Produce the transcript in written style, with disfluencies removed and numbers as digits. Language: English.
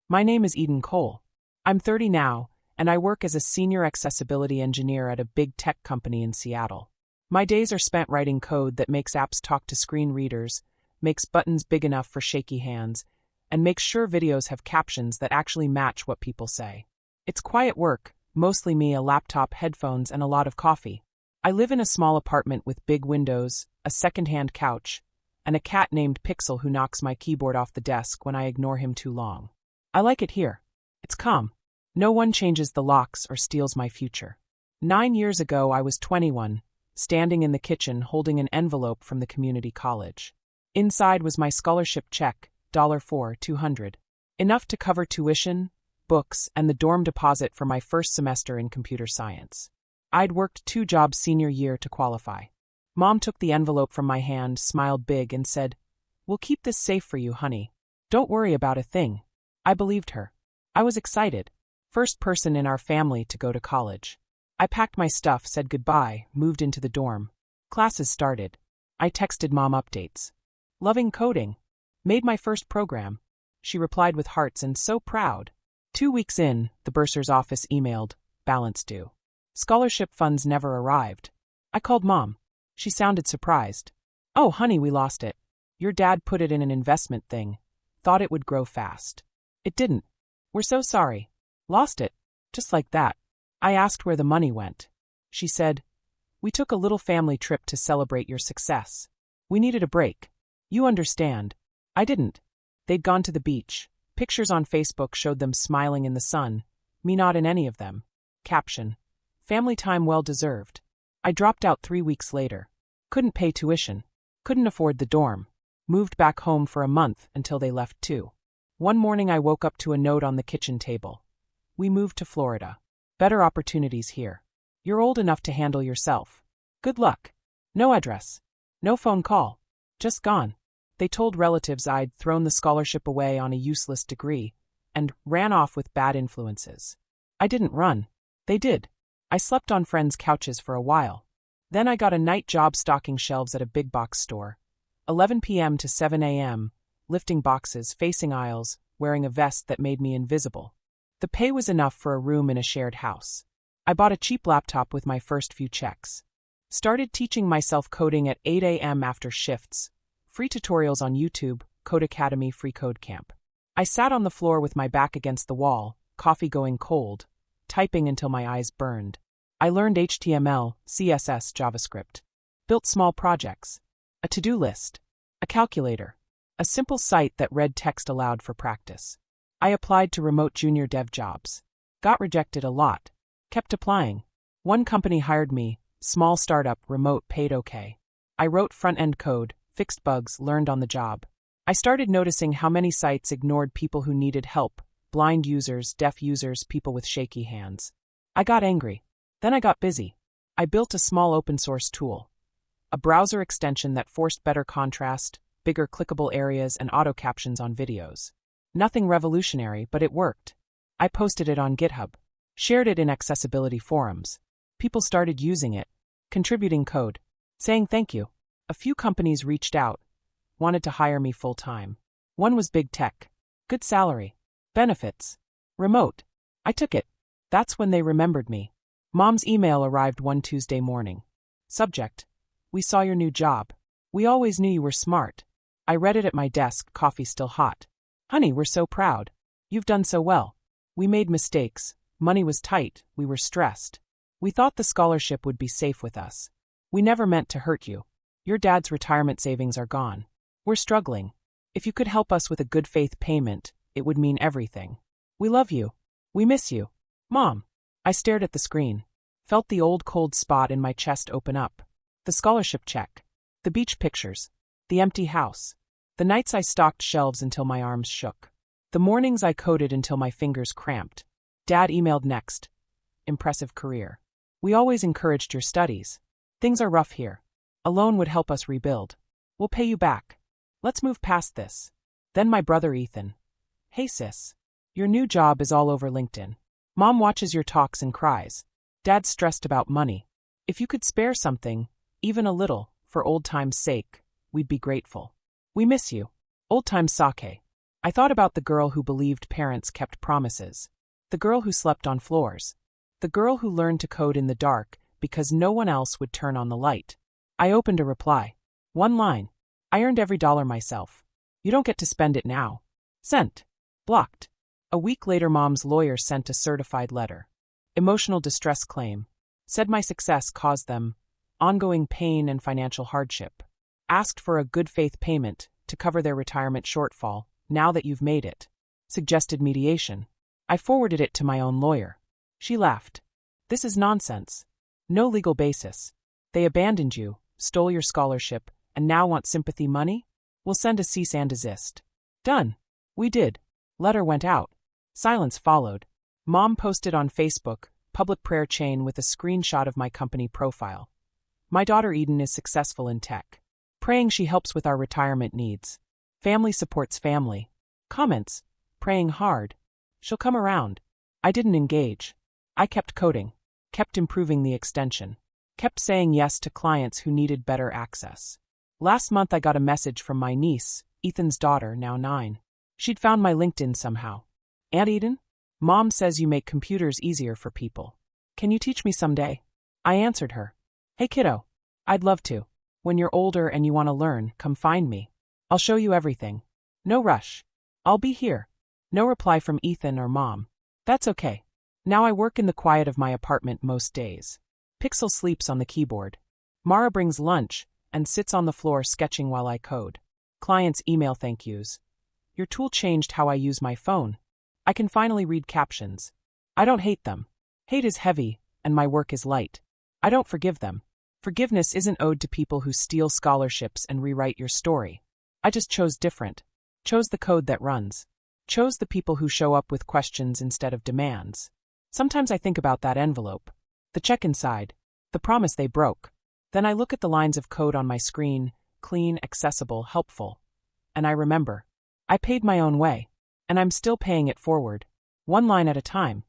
My name is Eden Cole. I'm 30 now, and I work as a senior accessibility engineer at a big tech company in Seattle. My days are spent writing code that makes apps talk to screen readers, makes buttons big enough for shaky hands, and makes sure videos have captions that actually match what people say. It's quiet work, mostly me, a laptop, headphones, and a lot of coffee. I live in a small apartment with big windows, a second-hand couch, and a cat named Pixel who knocks my keyboard off the desk when I ignore him too long. I like it here. It's calm. No one changes the locks or steals my future. 9 years ago I was 21, standing in the kitchen holding an envelope from the community college. Inside was my scholarship check, $4,200. Enough to cover tuition, books, and the dorm deposit for my first semester in computer science. I'd worked 2 jobs senior year to qualify. Mom took the envelope from my hand, smiled big, and said, "We'll keep this safe for you, honey. Don't worry about a thing." I believed her. I was excited. First person in our family to go to college. I packed my stuff, said goodbye, moved into the dorm. Classes started. I texted Mom updates. Loving coding. Made my first program. She replied with hearts and so proud. 2 weeks in, the bursar's office emailed, balance due. Scholarship funds never arrived. I called Mom. She sounded surprised. "Oh, honey, we lost it. Your dad put it in an investment thing. Thought it would grow fast. It didn't. We're so sorry. Lost it. Just like that." I asked where the money went. She said, "We took a little family trip to celebrate your success. We needed a break. You understand." I didn't. They'd gone to the beach. Pictures on Facebook showed them smiling in the sun, me not in any of them. Caption: family time well deserved. I dropped out 3 weeks later. Couldn't pay tuition. Couldn't afford the dorm. Moved back home for a month until they left too. One morning I woke up to a note on the kitchen table. "We moved to Florida. Better opportunities here. You're old enough to handle yourself. Good luck." No address. No phone call. Just gone. They told relatives I'd thrown the scholarship away on a useless degree, and ran off with bad influences. I didn't run. They did. I slept on friends' couches for a while. Then I got a night job stocking shelves at a big box store. 11 p.m. to 7 a.m., lifting boxes, facing aisles, wearing a vest that made me invisible. The pay was enough for a room in a shared house. I bought a cheap laptop with my first few checks. Started teaching myself coding at 8 a.m. after shifts. Free tutorials on YouTube, Code Academy, Free Code Camp. I sat on the floor with my back against the wall, coffee going cold, typing until my eyes burned. I learned HTML, CSS, JavaScript. Built small projects. A to-do list. A calculator. A simple site that read text aloud for practice. I applied to remote junior dev jobs. Got rejected a lot. Kept applying. One company hired me, small startup, remote, paid okay. I wrote front-end code, fixed bugs, learned on the job. I started noticing how many sites ignored people who needed help, blind users, deaf users, people with shaky hands. I got angry. Then I got busy. I built a small open-source tool. A browser extension that forced better contrast, bigger clickable areas, and auto captions on videos. Nothing revolutionary, but it worked. I posted it on GitHub. Shared it in accessibility forums. People started using it, contributing code, saying thank you. A few companies reached out, wanted to hire me full-time. One was big tech. Good salary. Benefits. Remote. I took it. That's when they remembered me. Mom's email arrived one Tuesday morning. Subject: "We saw your new job. We always knew you were smart." I read it at my desk, coffee still hot. "Honey, we're so proud. You've done so well. We made mistakes. Money was tight. We were stressed. We thought the scholarship would be safe with us. We never meant to hurt you. Your dad's retirement savings are gone. We're struggling. If you could help us with a good faith payment, it would mean everything. We love you. We miss you. Mom." I stared at the screen. Felt the old cold spot in my chest open up. The scholarship check. The beach pictures. The empty house. The nights I stocked shelves until my arms shook. The mornings I coded until my fingers cramped. Dad emailed next. "Impressive career. We always encouraged your studies. Things are rough here. A loan would help us rebuild. We'll pay you back. Let's move past this." Then my brother Ethan. "Hey sis. Your new job is all over LinkedIn. Mom watches your talks and cries. Dad's stressed about money. If you could spare something, even a little, for old time's sake, we'd be grateful. We miss you. Old time's sake." I thought about the girl who believed parents kept promises. The girl who slept on floors. The girl who learned to code in the dark because no one else would turn on the light. I opened a reply. One line. I earned every dollar myself. You don't get to spend it now. Sent. Blocked. A week later, Mom's lawyer sent a certified letter. Emotional distress claim. Said my success caused them ongoing pain and financial hardship. Asked for a good faith payment to cover their retirement shortfall now that you've made it. Suggested mediation. I forwarded it to my own lawyer. She laughed. This is nonsense. No legal basis. They abandoned you, stole your scholarship, and now want sympathy money? We'll send a cease and desist. Done. We did. Letter went out. Silence followed. Mom posted on Facebook, public prayer chain with a screenshot of my company profile. My daughter Eden is successful in tech. Praying she helps with our retirement needs. Family supports family. Comments. Praying hard. She'll come around. I didn't engage. I kept coding. Kept improving the extension. Kept saying yes to clients who needed better access. Last month I got a message from my niece, Ethan's daughter, now 9. She'd found my LinkedIn somehow. Aunt Eden? Mom says you make computers easier for people. Can you teach me someday? I answered her. Hey kiddo. I'd love to. When you're older and you want to learn, come find me. I'll show you everything. No rush. I'll be here. No reply from Ethan or Mom. That's okay. Now I work in the quiet of my apartment most days. Pixel sleeps on the keyboard. Mara brings lunch and sits on the floor sketching while I code. Clients email thank yous. Your tool changed how I use my phone. I can finally read captions. I don't hate them. Hate is heavy, and my work is light. I don't forgive them. Forgiveness isn't owed to people who steal scholarships and rewrite your story. I just chose different. Chose the code that runs. Chose the people who show up with questions instead of demands. Sometimes I think about that envelope. The check inside. The promise they broke. Then I look at the lines of code on my screen, clean, accessible, helpful. And I remember. I paid my own way. And I'm still paying it forward. One line at a time.